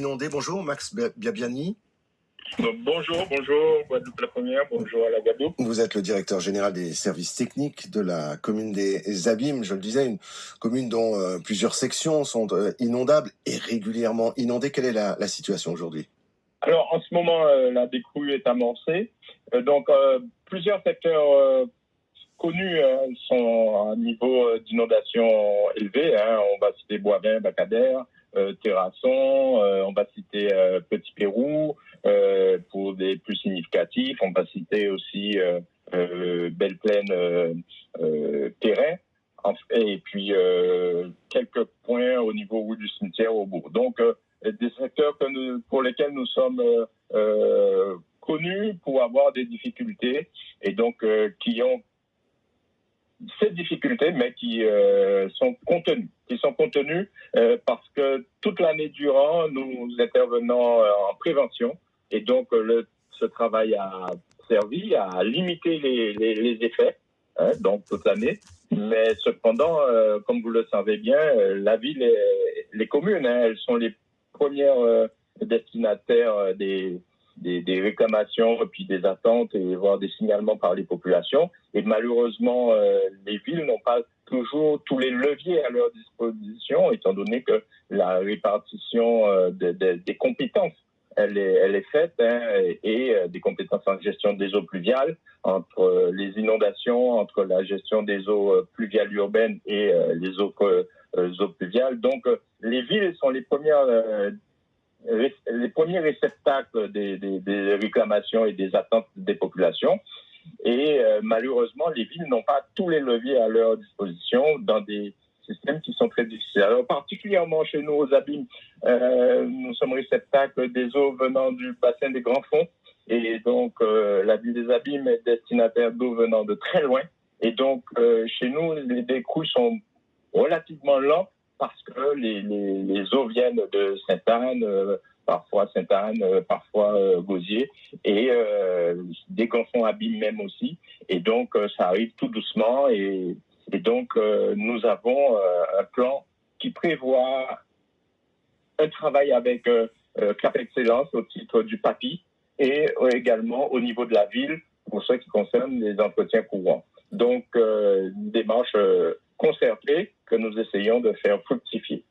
Inondé, bonjour, Max Biabiani. Bonjour, Guadeloupe la première, bonjour à la Guadeloupe. Vous êtes le directeur général des services techniques de la commune des Abîmes. Je le disais, une commune dont plusieurs sections sont inondables et régulièrement inondées. Quelle est la situation aujourd'hui ? Alors, en ce moment, la décrue est amorcée. Plusieurs secteurs connus sont à niveau d'inondation élevé. On va citer Boisvin, Bacadère, Terrasson, on va citer Petit Pérou pour des plus significatifs. On va citer aussi Belle Plaine, Terrain. Et puis quelques points au niveau du cimetière au bourg. Donc, des secteurs pour lesquels nous sommes connus pour avoir des difficultés et donc qui ont ces difficultés, mais qui sont contenues parce que toute l'année durant, nous intervenons en prévention et donc ce travail a servi à limiter les effets, donc toute l'année. Mais cependant, comme vous le savez bien, la ville et les communes, elles sont les premières destinataires des réclamations et puis des attentes et voire des signalements par les populations. Et malheureusement, les villes n'ont pas toujours tous les leviers à leur disposition, étant donné que la répartition des compétences, elle est faite, et des compétences en gestion des eaux pluviales, entre les inondations, entre la gestion des eaux pluviales urbaines et les eaux pluviales. Donc, les villes sont les premiers réceptacles des réclamations et des attentes des populations. Et malheureusement, les villes n'ont pas tous les leviers à leur disposition dans des systèmes qui sont très difficiles. Alors, particulièrement chez nous aux Abîmes, nous sommes réceptacles des eaux venant du bassin des Grands Fonds. Et donc, la ville des Abîmes est destinataire d'eau venant de très loin. Et donc, chez nous, les décrues sont relativement lents parce que les eaux viennent de Sainte-Anne, parfois Sainte-Anne, parfois Gosier, et des Grands Fonds Abîmes même aussi. Et donc, ça arrive tout doucement. Et donc, nous avons un plan qui prévoit un travail avec Cap Excellence au titre du PAPI et également au niveau de la ville pour ce qui concerne les entretiens courants. Donc, une démarche concertée que nous essayons de faire fructifier.